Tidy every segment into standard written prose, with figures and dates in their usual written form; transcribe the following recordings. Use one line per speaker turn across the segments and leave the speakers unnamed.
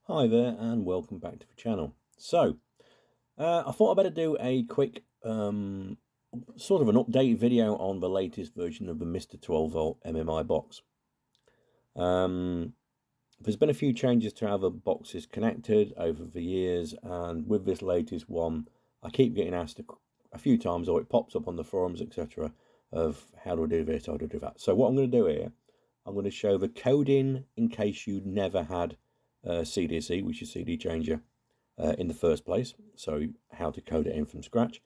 Hi there and welcome back to the channel. I thought I'd better do a quick sort of an update video on the latest version of the Mr12volt MMI box. There's been a few changes to how the box is connected over the years, and with this latest one I keep getting asked a few times, or it pops up on the forums etc, of how do I do this, how do I do that. So what I'm going to do here, I'm going to show the coding in case you never had CDC, which is CD changer, in the first place. So how to code it in from scratch,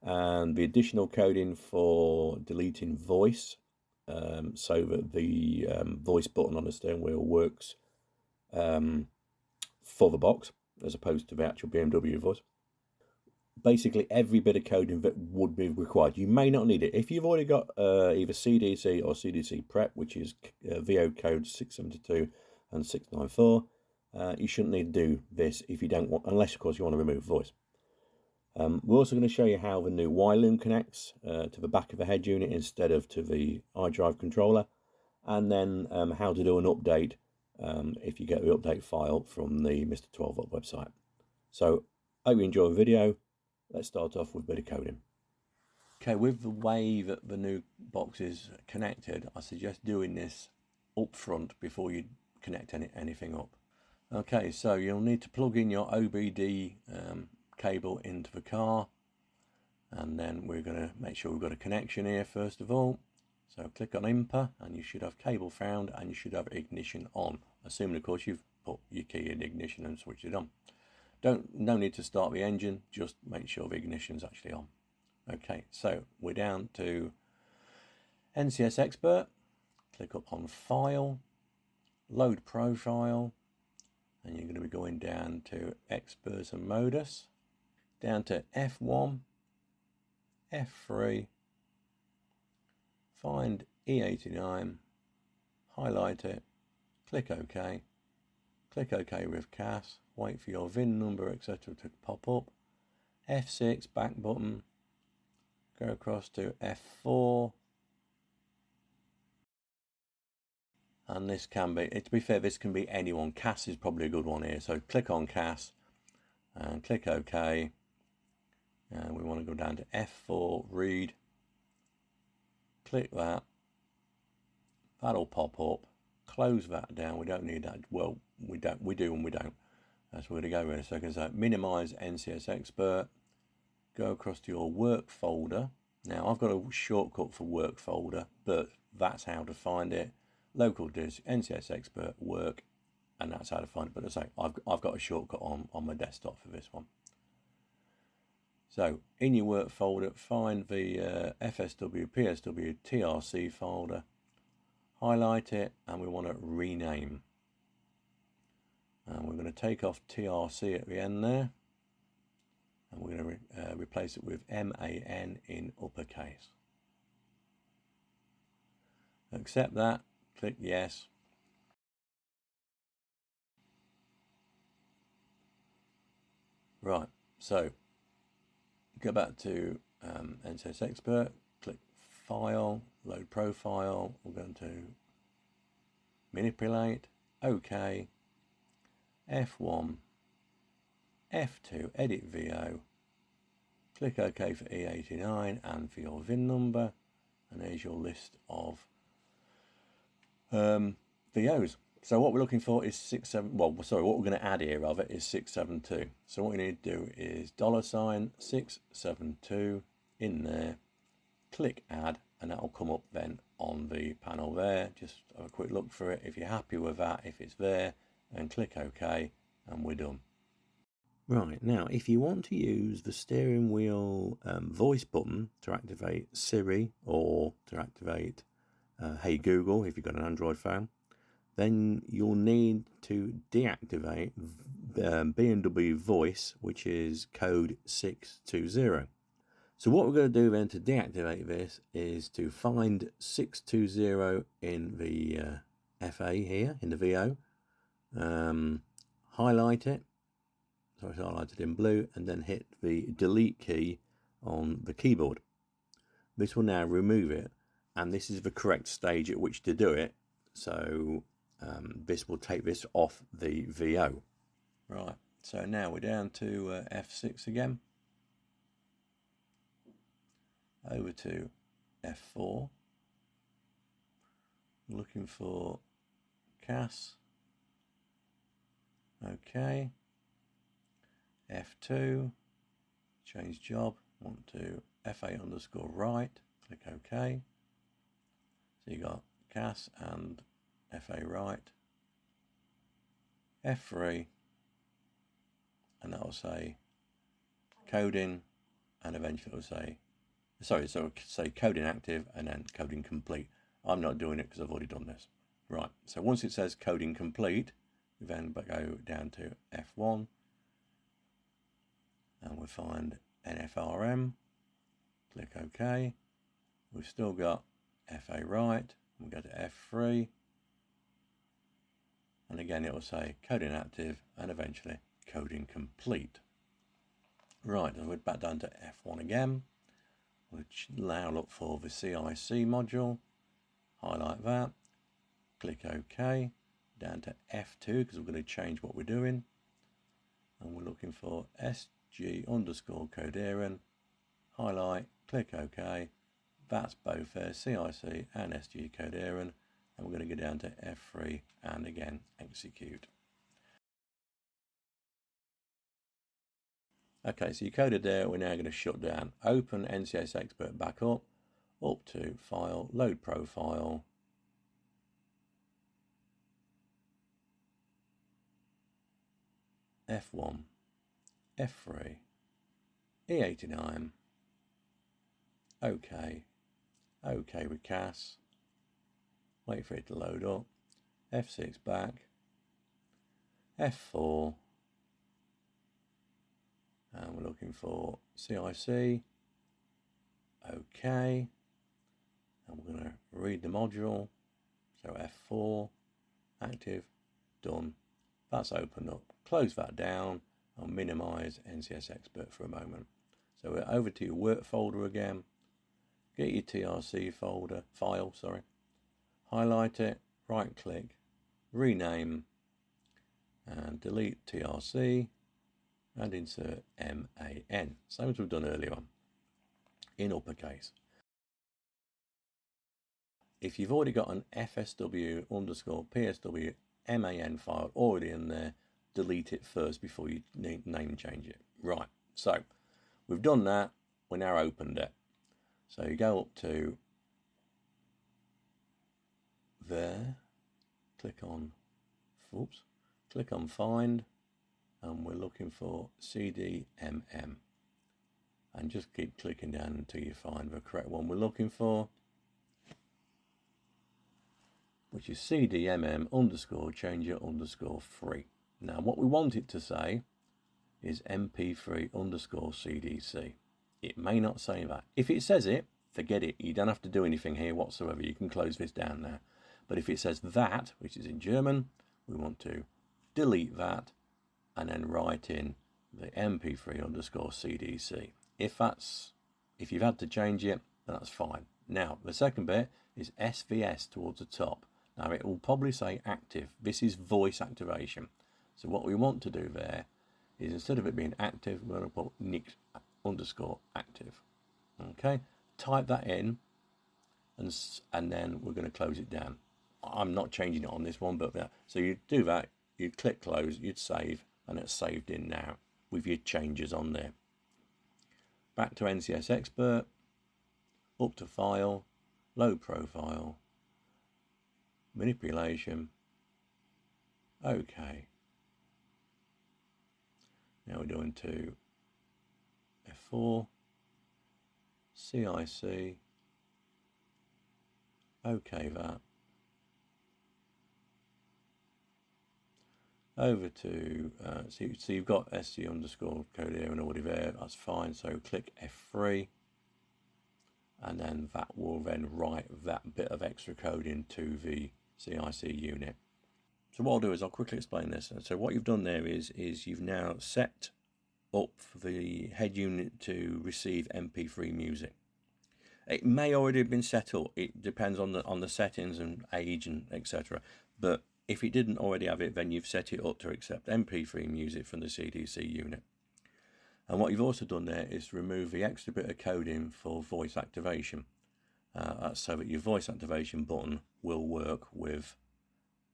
and the additional coding for deleting voice, so that the voice button on the steering wheel works for the box as opposed to the actual BMW voice. Basically every bit of coding that would be required. You may not need it if you've already got either CDC or CDC prep, which is VO code 672 and 694. You shouldn't need to do this if you don't want, unless of course you want to remove voice. We're also going to show you how the new Y loom connects to the back of the head unit instead of to the iDrive controller, and then how to do an update if you get the update file from the Mr12volt website. So I hope you enjoy the video. Let's start off with a bit of coding. Okay, with the way that the new box is connected, I suggest doing this up front before you connect anything up. Okay, so you'll need to plug in your OBD cable into the car, and then we're going to make sure we've got a connection here first of all. So click on IMPA and you should have cable found, and you should have ignition on, assuming of course you've put your key in ignition and switched it on. No need to start the engine, just make sure the ignition's actually on. Okay, so we're down to NCS Expert. Click up on File, Load Profile, and you're going to be going down to Experts and Modus, down to F1, F3, find E89, highlight it, click OK with CAS, wait for your VIN number etc to pop up, F6 back button, go across to F4, and this can be, to be fair, this can be anyone. CAS is probably a good one here, so click on CAS and click OK, and we want to go down to F4 read, click that, that'll pop up, close that down, we don't need that, well we do and we don't. That's where to go in a second. So minimize NCS Expert, go across to your work folder. Now I've got a shortcut for work folder, but that's how to find it. Local disk, NCS Expert, work, and that's how to find it. But as I say, I've got a shortcut on my desktop for this one. So in your work folder, find the FSW, PSW, TRC folder, highlight it, and we want to rename. And we're going to take off TRC at the end there, and we're going to replace it with MAN in uppercase. Accept that, click yes. Right, so go back to NCS Expert, click File, Load Profile, we're going to manipulate, OK, F1, F2, edit VO, click OK for E89 and for your VIN number, and there's your list of VOs. So what we're looking for is what we're going to add here of it is 672. So what we need to do is $672 in there, click add, and that'll come up then on the panel there. Just have a quick look for it. If you're happy with that, if it's there, and click OK, and we're done. Right, now if you want to use the steering wheel voice button to activate Siri, or to activate Hey Google if you've got an Android phone, then you'll need to deactivate BMW voice, which is code 620. So what we're going to do then to deactivate this is to find 620 in the FA here, in the VO, highlight it, so it's highlighted in blue, and then hit the delete key on the keyboard. This will now remove it, and this is the correct stage at which to do it. So this will take this off the VO. Right, so now we're down to F6 again. Over to F4. Looking for CAS. Okay. F2. Change job. Want to F8 underscore right. Click OK. So you got CAS and FA right. F3. And that will say coding, and eventually it will say, sorry, so it'll say coding active and then coding complete. I'm not doing it because I've already done this. Right, so once it says coding complete, we then go down to F1 and we'll find NFRM, click OK. We've still got FA right, we'll go to F3, and again it will say coding active and eventually coding complete. Right, and we're back down to F1 again. We'll now look for the CIC module, highlight that, click OK, down to F2 because we're going to change what we're doing, and we're looking for SG underscore coderen, highlight, click OK. That's both CIC and SG coderen, and we're going to go down to F3 and again execute. Okay, so you coded there. We're now going to shut down. Open NCS Expert back up to File, Load Profile. F1, F3, E89, OK, OK with CAS, wait for it to load up, F6 back, F4, and we're looking for CIC, OK, and we're going to read the module, so F4, active, done, that's opened up. Close that down and minimize NCS Expert for a moment. So we're over to your work folder again, get your TRC file, highlight it, right click, rename, and delete TRC, and insert MAN, same as we've done earlier on, in uppercase. If you've already got an FSW underscore PSW MAN file already in there, delete it first before you name change it. Right, so we've done that, we're now opened it. So you go up to there, click on find, and we're looking for CDMM, and just keep clicking down until you find the correct one we're looking for, which is CDMM underscore changer underscore 3. Now what we want it to say is MP3 underscore CDC. It may not say that. If it says it, forget it. You don't have to do anything here whatsoever. You can close this down now. But if it says that, which is in German, we want to delete that and then write in the MP3 underscore CDC. If you've had to change it, then that's fine. Now, the second bit is SVS towards the top. Now, it will probably say active. This is voice activation. So what we want to do there is, instead of it being active, we're going to put nick underscore active. Okay, type that in, and then we're going to close it down. I'm not changing it on this one, but so you do that, you'd click close, you'd save, and it's saved in now with your changes on there. Back to NCS Expert, up to File, Load Profile, Manipulation, OK. Now we're doing to F4, CIC, OK that. Over to, so you've got SC underscore code here and already there, that's fine. So click F3, and then that will then write that bit of extra code into the CIC unit. So what I'll do is I'll quickly explain this. So what you've done there is you've now set up the head unit to receive MP3 music. It may already have been set up. It depends on the settings and age and etc. But If it didn't already have it, then you've set it up to accept MP3 music from the CDC unit. And what you've also done there is remove the extra bit of coding for voice activation. That's so that your voice activation button will work with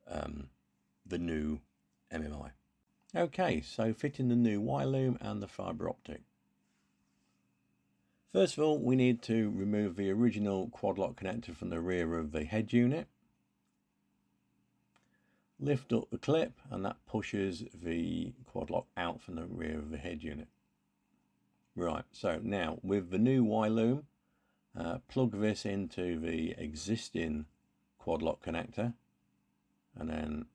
the new MMI. Okay, so fitting the new Y loom and the fibre optic. First of all, we need to remove the original quad lock connector from the rear of the head unit. Lift up the clip and that pushes the quad lock out from the rear of the head unit. Right, so now with the new Y loom, plug this into the existing quad lock connector and then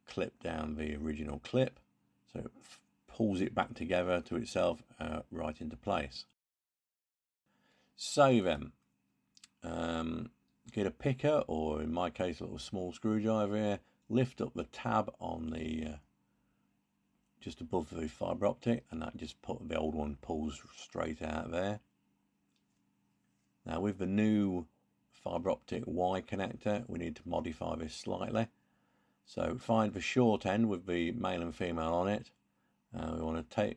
clip down the original clip so it pulls it back together to itself right into place. So then, get a picker, or in my case a little small screwdriver here, lift up the tab on the just above the fibre optic, and that just the old one pulls straight out there. Now with the new fibre optic Y connector, we need to modify this slightly. So find the short end with the male and female on it. We want to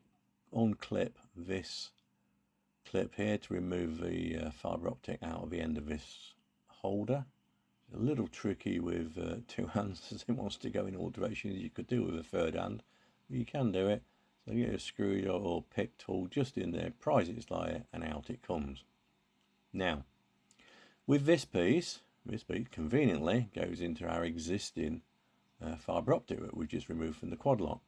unclip this clip here to remove the fibre optic out of the end of this holder. It's a little tricky with two hands as it wants to go in all directions. You could do it with a third hand, but you can do it. So you get a screwdriver or pick tool just in there, prise it slightly, and out it comes. Now, with this piece conveniently goes into our existing fibre optic that we just removed from the quad lock.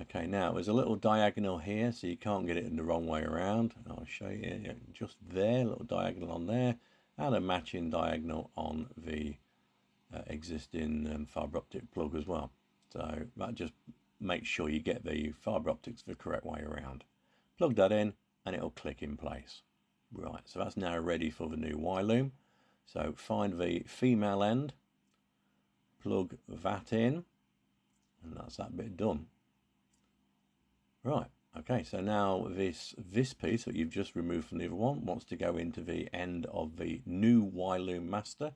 Okay, now there's a little diagonal here, so you can't get it in the wrong way around. I'll show you just there, a little diagonal on there, and a matching diagonal on the existing fibre optic plug as well. So that just makes sure you get the fibre optics the correct way around. Plug that in and it'll click in place. Right, so that's now ready for the new Y loom. So find the female end, plug that in, and that's that bit done. Right, okay, so now this piece that you've just removed from the other one wants to go into the end of the new Y loom master.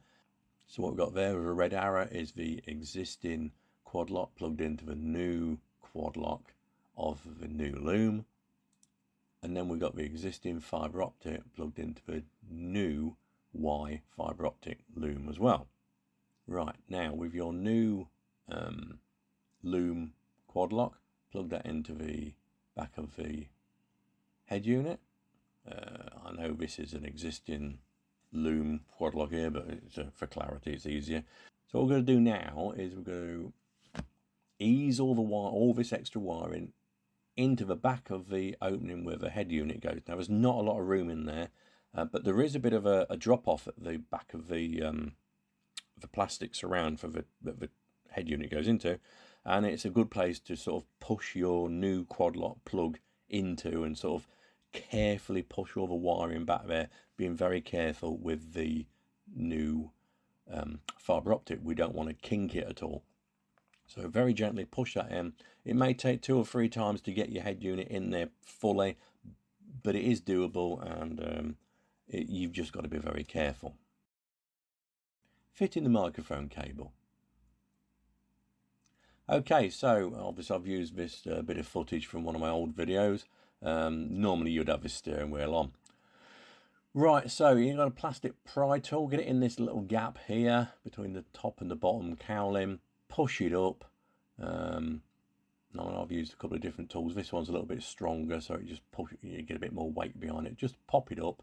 So what we've got there with a red arrow is the existing quad lock plugged into the new quad lock of the new loom. And then we've got the existing fibre optic plugged into the new Y fibre optic loom as well. Right, now with your new loom quad lock, plug that into the back of the head unit. I know this is an existing loom quad lock here, but for clarity it's easier. So what we're going to do now is we're going to ease all this extra wiring into the back of the opening where the head unit goes. Now there's not a lot of room in there, but there is a bit of a drop off at the back of the plastic surround for the head unit goes into, and it's a good place to sort of push your new quad lock plug into and sort of carefully push all the wiring back there, being very careful with the new fibre optic. We don't want to kink it at all. So very gently push that in. It may take 2 or 3 times to get your head unit in there fully, but it is doable, and you've just got to be very careful. Fitting the microphone cable. Okay, so obviously I've used this bit of footage from one of my old videos. Normally you'd have this steering wheel on. Right, so you've got a plastic pry tool, get it in this little gap here between the top and the bottom cowling, push it up. Now I've used a couple of different tools. This one's a little bit stronger, so it just you get a bit more weight behind it. Just pop it up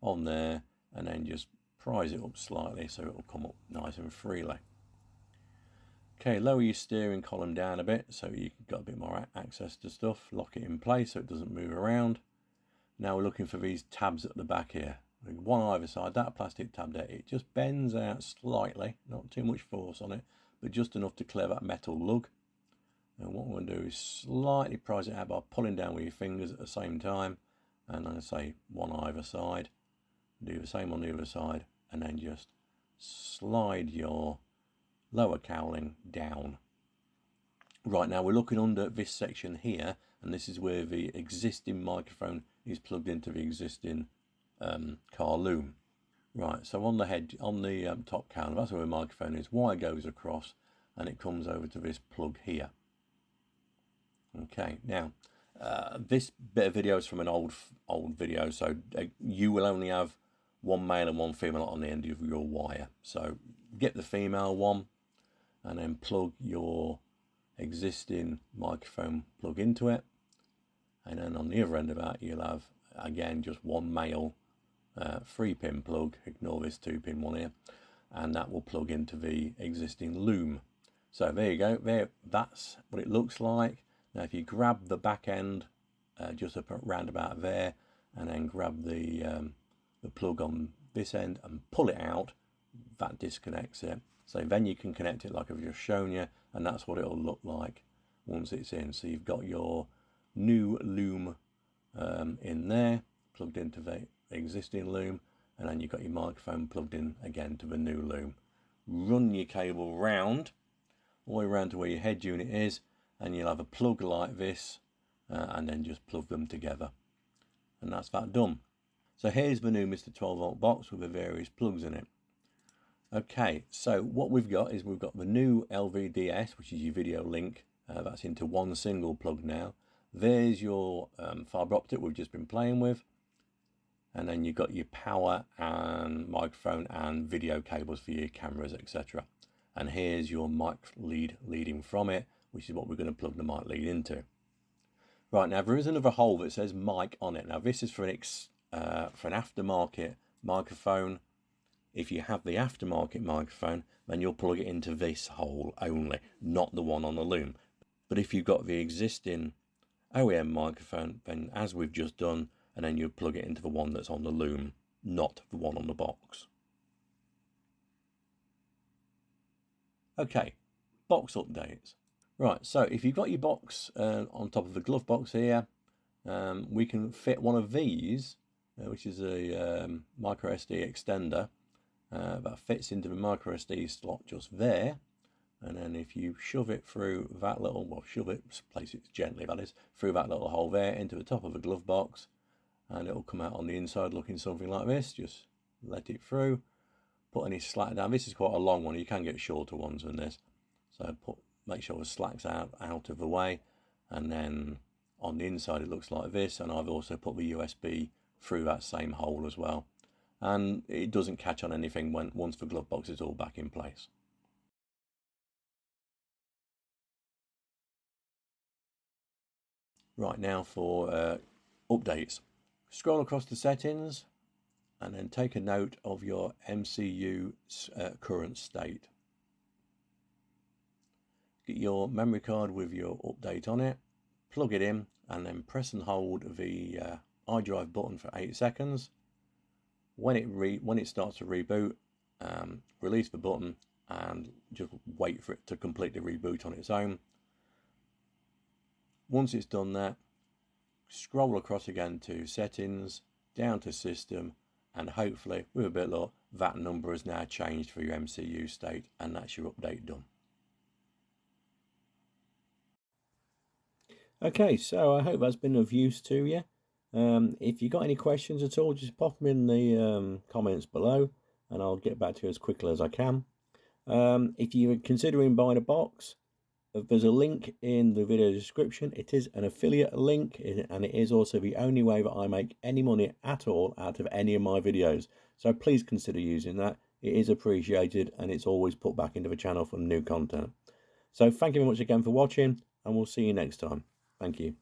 on there and then just prise it up slightly so it'll come up nice and freely. Okay, lower your steering column down a bit so you've got a bit more access to stuff. Lock it in place so it doesn't move around. Now we're looking for these tabs at the back here. One on either side. That plastic tab there, it just bends out slightly, not too much force on it, but just enough to clear that metal lug. And what we're going to do is slightly prise it out by pulling down with your fingers at the same time. And I'm going to say one on either side. Do the same on the other side, and then just slide your lower cowling down. Right, now we're looking under this section here, and this is where the existing microphone is plugged into the existing car loom. Right, so on the head, on the top cowling, that's where the microphone is. Wire goes across, and it comes over to this plug here. Okay, now this bit of video is from an old video, so you will only have one male and one female on the end of your wire. So get the female one and then plug your existing microphone plug into it, and then on the other end of that you'll have again just one male 3-pin plug. Ignore this 2-pin one here, and that will plug into the existing loom. So there you go, there, that's what it looks like. Now if you grab the back end just up around about there, and then grab the plug on this end and pull it out, that disconnects it. So then you can connect it like I've just shown you, and that's what it'll look like once it's in. So you've got your new loom in there, plugged into the existing loom, and then you've got your microphone plugged in again to the new loom. Run your cable round, all the way around to where your head unit is, and you'll have a plug like this, and then just plug them together. And that's that done. So here's the new Mr12volt box with the various plugs in it. Okay, so what we've got is we've got the new LVDS, which is your video link. That's into one single plug now. There's your fibre optic we've just been playing with. And then you've got your power and microphone and video cables for your cameras, etc. And here's your mic lead leading from it, which is what we're going to plug the mic lead into. Right, now there is another hole that says mic on it. Now this is for an aftermarket microphone. If you have the aftermarket microphone, then you'll plug it into this hole only, not the one on the loom. But if you've got the existing OEM microphone, then as we've just done, and then you plug it into the one that's on the loom, not the one on the box. Okay, box updates. Right, so if you've got your box on top of the glove box here, we can fit one of these, which is a micro SD extender, that fits into the micro SD slot just there. And then if you shove it through that little, well, shove it, place it gently, that is, through that little hole there into the top of the glove box, and it'll come out on the inside looking something like this. Just let it through, put any slack down. This is quite a long one, you can get shorter ones than this. So make sure the slack's out of the way, and then on the inside it looks like this. And I've also put the USB through that same hole as well. And it doesn't catch on anything once the glove box is all back in place. Right, now for updates. Scroll across the settings and then take a note of your MCU's current state. Get your memory card with your update on it, plug it in, and then press and hold the iDrive button for 8 seconds. When it starts to reboot, release the button and just wait for it to completely reboot on its own. Once it's done that, scroll across again to settings, down to system, and hopefully with a bit of luck that number has now changed for your MCU state, and that's your update done. Okay, so I hope that's been of use to you. If you've got any questions at all, just pop them in the comments below and I'll get back to you as quickly as I can. If you're considering buying a box, there's a link in the video description. It is an affiliate link, and it is also the only way that I make any money at all out of any of my videos. So please consider using that. It is appreciated, and it's always put back into the channel for new content. So thank you very much again for watching, and we'll see you next time. Thank you.